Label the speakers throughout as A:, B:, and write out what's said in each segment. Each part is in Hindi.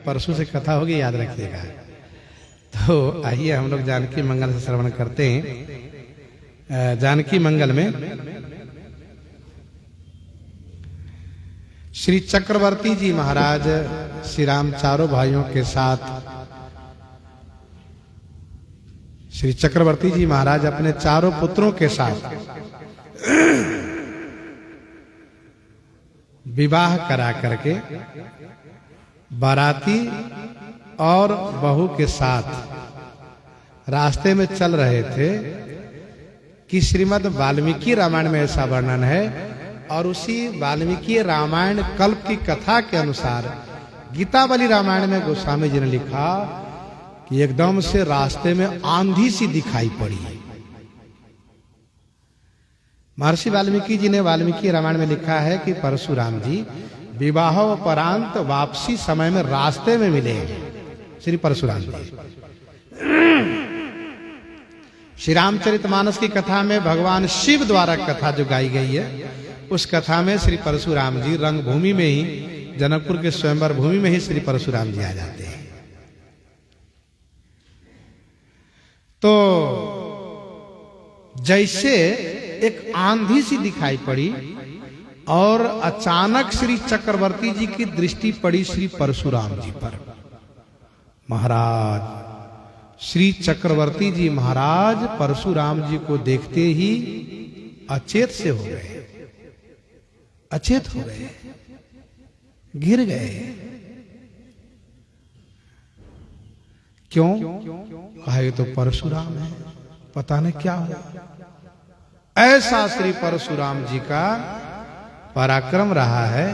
A: परसों से कथा होगी, याद रखिएगा। तो आइए हम लोग जानकी मंगल से श्रवण करते हैं। जानकी मंगल में श्री चक्रवर्ती जी महाराज श्री राम चारों भाइयों के साथ, श्री चक्रवर्ती जी महाराज अपने चारों पुत्रों के साथ विवाह करा करके बाराती और बहू के साथ रास्ते में चल रहे थे कि श्रीमद् वाल्मीकि रामायण में ऐसा वर्णन है, और उसी वाल्मीकि रामायण कल्प की कथा के अनुसार गीतावली रामायण में गोस्वामी जी ने लिखा कि एकदम से रास्ते में आंधी सी दिखाई पड़ी। महर्षि वाल्मीकि जी ने वाल्मीकि रामायण में लिखा है कि परशुराम जी विवाहोपरांत वापसी समय में रास्ते में मिले श्री परशुराम जी। श्री रामचरितमानस की कथा में भगवान शिव द्वारा कथा जो गाई गई है, उस कथा में श्री परशुराम जी रंगभूमि में ही, जनकपुर के स्वयंवर भूमि में ही श्री परशुराम जी आ जाते हैं। तो जैसे एक आंधी सी दिखाई पड़ी और अचानक श्री चक्रवर्ती जी की दृष्टि पड़ी श्री परशुराम जी पर। महाराज श्री चक्रवर्ती जी महाराज परशुराम जी को देखते ही अचेत से हो गए, अचेत हो गए, गिर गए। क्यों? कहा ये तो परशुराम है, पता नहीं क्या हो। ऐसा श्री परशुराम जी का पराक्रम रहा है।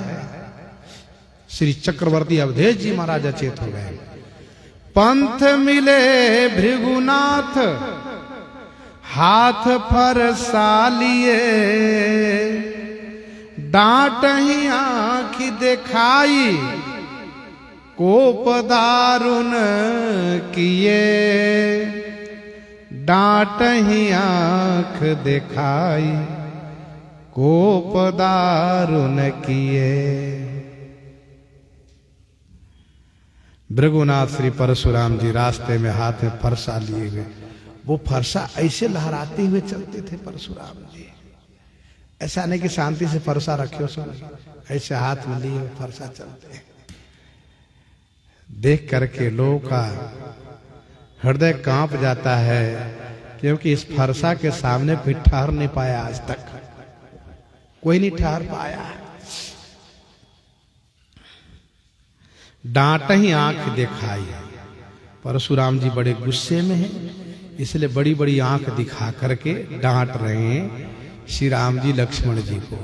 A: श्री चक्रवर्ती अवधेश जी महाराज अचेत हो गए। पंथ मिले भृगुनाथ हाथ फरसा लिए, डांट ही आंख दिखाई कोप दारुण किए, डांट ही आंख दिखाई कोप दारुण किए। भृगुनाथ श्री परशुराम जी रास्ते में हाथ में फरसा लिए हुए, वो फरसा ऐसे लहराते हुए चलते थे परशुराम जी। ऐसा नहीं कि शांति से फरसा रखे सब, ऐसे हाथ में लिए फरसा चलते। देख करके लोगों का हृदय कांप जाता है, क्योंकि इस फरसा के सामने कोई ठहर नहीं पाया, आज तक कोई नहीं ठहर पाया। डांट ही आंख दिखाई। परशुराम जी बड़े गुस्से में हैं, इसलिए बड़ी बड़ी आंख दिखा करके डांट रहे हैं श्री राम जी लक्ष्मण जी को,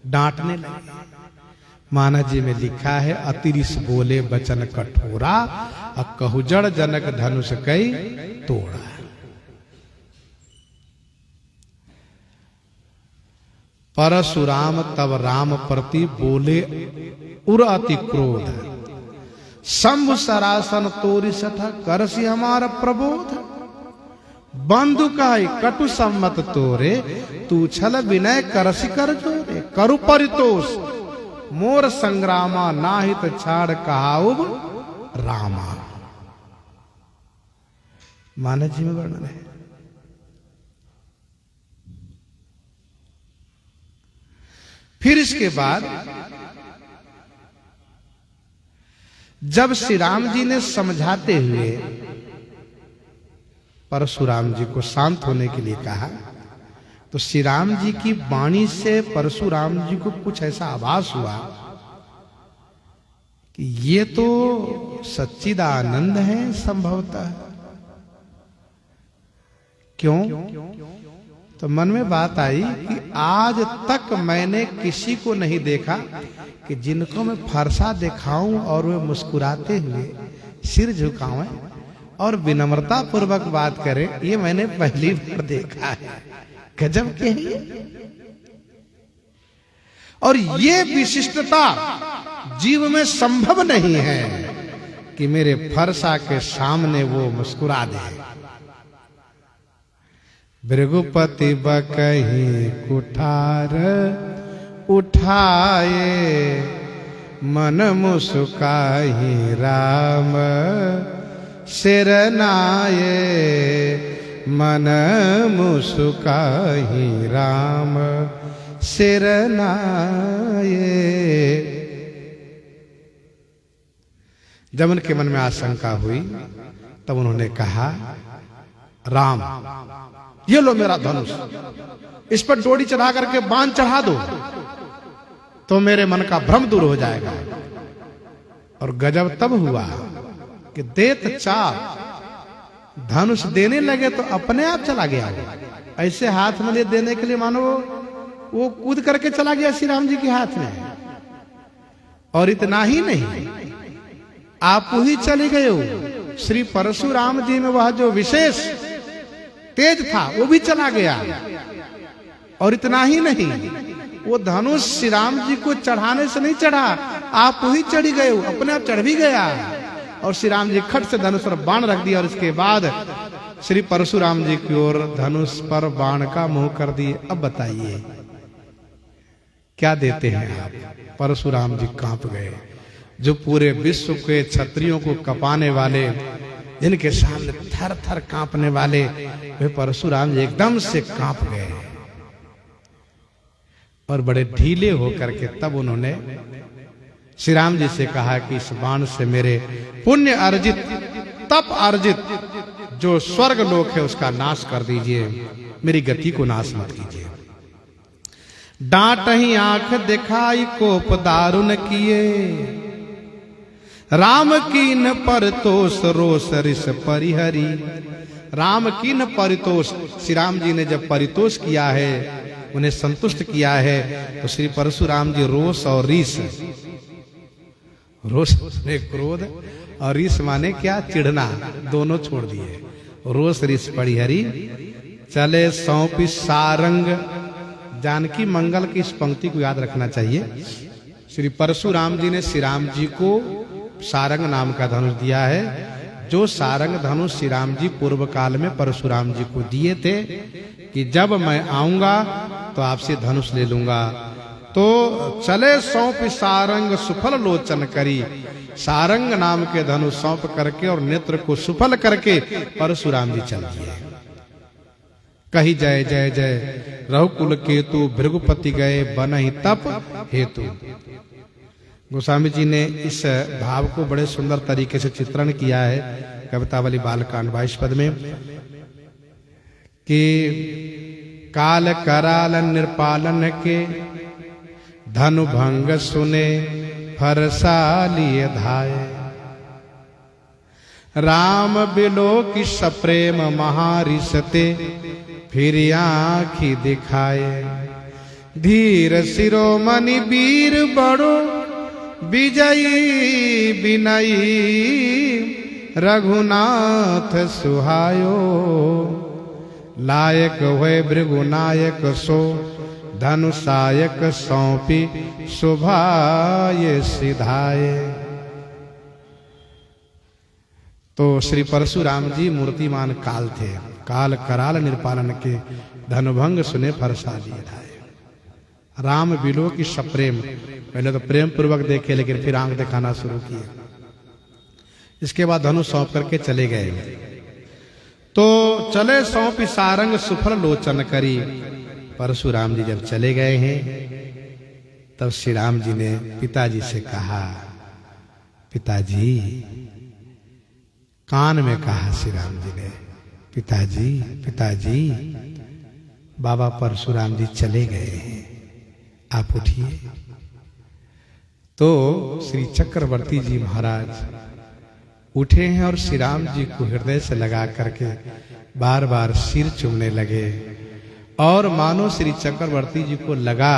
A: डांटने लगे। मानस जी में लिखा है, अतिरिस बोले बचन कठोरा, कहूजड़ जनक धनुष कई तोड़ा। परशुराम तब राम प्रति बोले उर अति क्रोध, शंभु सरासन तोरी सथा करसी हमारा प्रबोध। बंधु कहि कटु सम्मत तोरे, तू छल विनय करसी कर जोरे। करु परितोष मोर संग्रामा, नाहित छाड़ कहाउब रामा। मानस जी में वर्णन है। फिर इसके बाद जब श्री राम जी ने समझाते हुए परशुराम जी को शांत होने के लिए कहा, तो श्री राम जी की वाणी से परशुराम जी को कुछ ऐसा आभास हुआ कि ये तो सच्चिदानंद है संभवतः। क्यों? तो मन में बात आई कि आज तक मैंने किसी को नहीं देखा कि जिनको मैं फरसा दिखाऊं और वे मुस्कुराते हुए सिर झुकाएं और विनम्रता पूर्वक बात करें, ये मैंने पहली बार देखा है। गजब के हैं। और ये विशिष्टता जीव में संभव नहीं है कि मेरे फरसा के सामने वो मुस्कुरा दे। भृगुपति बकही कुठार उठाए, मन मुस्काहि राम सिरनाये, मन मुस्काहि राम सिरनाये। जब उनके मन में आशंका हुई तब उन्होंने कहा, राम ये लो मेरा धनुष, इस पर डोरी चढ़ा करके बाण चढ़ा दो तो मेरे मन का भ्रम दूर हो जाएगा। और गजब तब हुआ कि देत चाप धनुष देने लगे तो अपने आप चला गया। ऐसे हाथ में देने के लिए मानो वो कूद करके चला गया श्री राम जी के हाथ में। और इतना ही नहीं, आप ही चले गए हो। श्री परशुराम जी में वह जो विशेष तेज था वो भी चला गया। और इतना ही नहीं, वो धनुष श्री राम जी को चढ़ाने से नहीं चढ़ा, आप ही चढ़ी गए हो, अपने आप चढ़ भी गया। और श्री राम जी खट से धनुष पर बाण रख दिया और इसके बाद श्री परशुराम जी की ओर धनुष पर बाण का मुंह कर दिए। अब बताइए क्या देते हैं आप? परशुराम जी कांप गए। जो पूरे विश्व के क्षत्रियों को कपाने वाले, जिनके सामने थर थर कांपने वाले, वे परशुराम जी एकदम से कांप गए और बड़े ढीले होकर के तब उन्होंने श्री राम जी से कहा कि इस बाण से मेरे पुण्य अर्जित, तप अर्जित जो स्वर्ग लोक है उसका नाश कर दीजिए, मेरी गति को नाश मत कीजिए। डांट ही आंख दिखाई कोप दारुण किए, राम कीन परितोष रोष रिस परिहरी। राम कीन परितोष, श्री राम जी ने जब परितोष किया है, उन्हें संतुष्ट किया है, तो श्री परशुराम जी रोष और रीस, रोष में क्रोध और रीस माने क्या? चिढ़ना, दोनों छोड़ दिए। रोष रीस परिहरी चले सौंपी सारंग। जानकी मंगल की इस पंक्ति को याद रखना चाहिए। श्री परशुराम जी ने श्री राम जी को सारंग नाम का धनुष दिया है। जो सारंग धनुष श्री राम जी पूर्व काल में परशुराम जी को दिए थे कि जब मैं आऊंगा तो आपसे धनुष ले लूंगा। तो चले सौंप सारंग सुफल लोचन करी, सारंग नाम के धनुष सौंप करके और नेत्र को सुफल करके परशुराम जी चल दिए। कही जय जय जय रघुकुल केतु, भृगुपति गए बनहि तप हेतु। गोस्वामी जी ने इस भाव को बड़े सुंदर तरीके से चित्रण किया है कवितावली बालकांड 22 पद में कि काल कराल निर्पालन के धनु भंग सुने फरसालिय धाये, राम बिलो की सप्रेम महारिसते फिर आँखी दिखाए। धीर शिरोमणि वीर बड़ो विजयी विनयी, रघुनाथ सुहायो लायक हुए भृगुनायक सो, धनुषायक सौंपी शोभाये सिधाये। तो श्री परशुराम जी मूर्तिमान काल थे, काल कराल निर्पालन के धनुभंग सुने फरसालिय धाये। राम बिलो की सप्रेम, पहले तो प्रेम पूर्वक देखे लेकिन फिर आंख दिखाना शुरू किए। इसके बाद धनुष सौंप करके चले गए। तो चले सौंपी सारंग सुफल लोचन करी। परशुराम जी जब चले गए हैं तब श्री राम जी ने पिताजी से कहा, पिताजी, कान में कहा श्री राम जी ने, पिताजी पिताजी, बाबा परशुराम जी चले गए हैं, आप उठिए। तो श्री चक्रवर्ती जी महाराज उठे हैं और श्री राम जी को हृदय से लगा करके बार बार सिर चूमने लगे। और मानो श्री चक्रवर्ती जी को लगा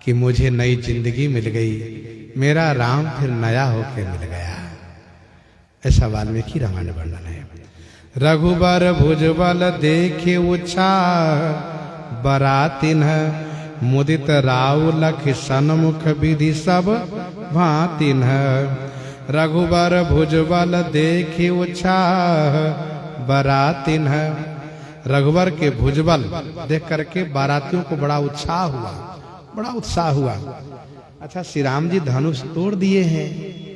A: कि मुझे नई जिंदगी मिल गई, मेरा राम फिर नया होकर मिल गया। ऐसा वाल्मीकि रामायण वर्णन है। रघुबर भुजबल देखे उत्साह, बरातिन मुदित राव लख सन्मुख विधि सब भातिन। रघुबर भुजबल देखे उत्साह, बरातिन। रघुवर के भुजबल देख करके बारातियों को बड़ा उत्साह हुआ, बड़ा उत्साह हुआ। अच्छा श्री राम जी धनुष तोड़ दिए हैं,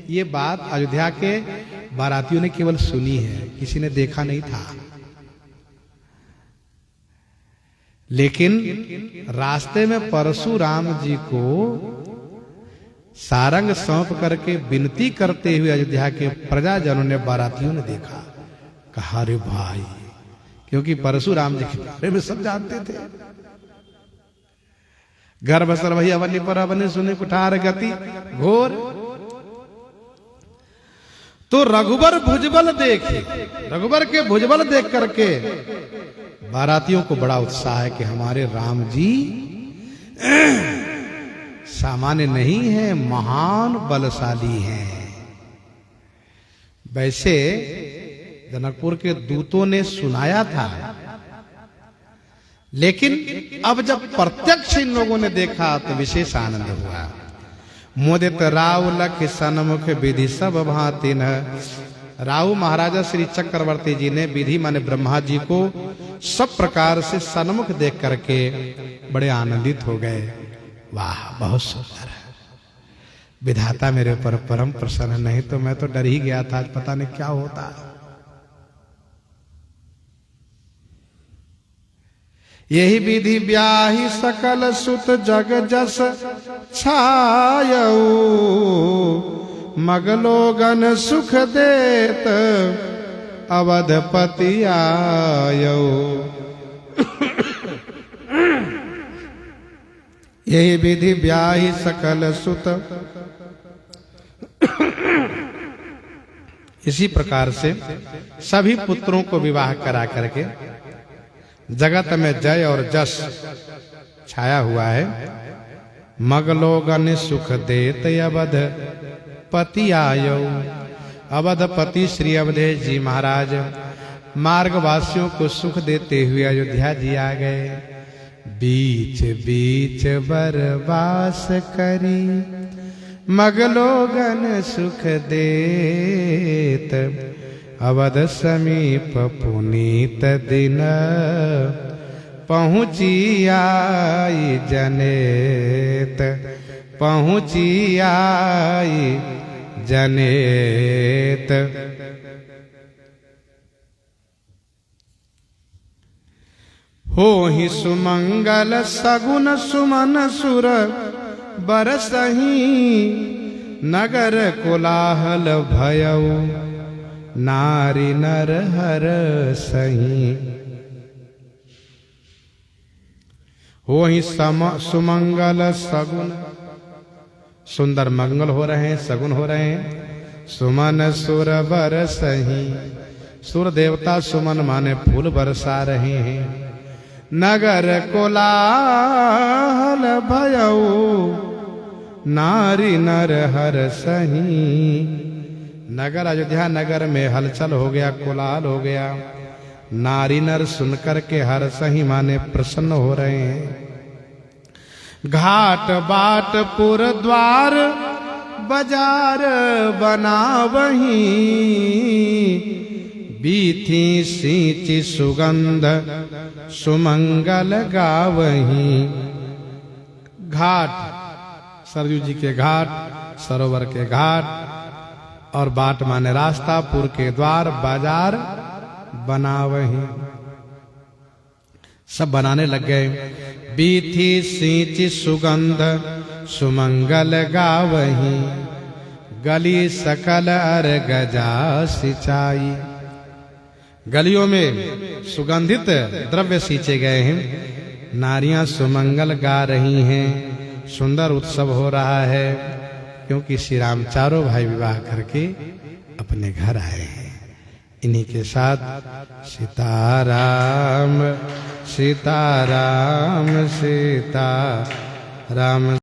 A: ये बात अयोध्या के बारातियों ने केवल सुनी है, किसी ने देखा नहीं था। लेकिन रास्ते में परशुराम जी को सारंग सौंप करके विनती करते हुए अयोध्या के प्रजाजनों ने, बारातियों ने देखा। कहा रे भाई, क्योंकि परशुराम जी के बारे में सब जानते थे। घर बसर वही अवन्य पर अवन्य सुने कुठार गति घोर। तो रघुबर भुजबल देखे, रघुबर के भुजबल देख करके बारातियों को बड़ा उत्साह है कि हमारे राम जी सामान्य नहीं है, महान बलशाली हैं। वैसे जनकपुर के दूतों ने सुनाया था, लेकिन अब जब प्रत्यक्ष इन लोगों ने देखा तो विशेष आनंद हुआ। मुदित राव लख सन्मुख विधि सब भांति न। राव महाराजा श्री चक्रवर्ती जी ने विधि माने ब्रह्मा जी को सब प्रकार से सन्मुख देख करके बड़े आनंदित हो गए। वाह, बहुत सुंदर है, विधाता मेरे ऊपर परम प्रसन्न, नहीं तो मैं तो डर ही गया था, आज पता नहीं क्या होता। यही विधि ब्याही सकल सुत जग जस छायऊ, मगलोगन सुख देत अवधपति आयऊ। यही विधि ब्याही सकल सुत। इसी प्रकार से सभी पुत्रों को विवाह करा करके जगत में जय और जस छाया हुआ है। मगलोगन सुख देत अवध पति आयो। अवधपति श्री अवधेश जी महाराज मार्गवासियों को सुख देते हुए अयोध्या जी आ गए। बीच बीच बरवास करी मगलोगन सुख देत। अवध समीप पुनीत दिन पहुँची आई जनेत। पहुँची आई जनेत। हो ही सुमंगल सगुन सुमन सुर बरसही। नगर कोलाहल भयऊ नारी नर हर सही। हो ही सुमंगल सगुन, सुंदर मंगल हो रहे हैं, सगुन हो रहे हैं। सुमन सुर बरसही, सुर देवता सुमन माने फूल बरसा रहे हैं। नगर कोलाहल भयऊ नारी नर हर सही। नगर अयोध्या नगर में हलचल हो गया, कोलाहल हो गया। नारी नर सुनकर के हर सही माने प्रसन्न हो रहे हैं। घाट बाट पुर द्वार बाजार बना वहीं। बीथी सींची सुगंध सुमंगल गावहीं। घाट, सरयू जी के घाट, सरोवर के घाट, और बाट माने रास्ता, पुर के द्वार, बाजार बनावहीं, सब बनाने लग गए। बीथी सींची सुगंध सुमंगल गावहीं। गली सकल अर गजा सिंचाई। गलियों में सुगंधित द्रव्य सींचे गए हैं। नारियां सुमंगल गा रही हैं। सुंदर उत्सव हो रहा है, क्योंकि श्री राम चारों भाई विवाह करके अपने घर आए हैं। इन्हीं के साथ सीताराम सीताराम सीताराम।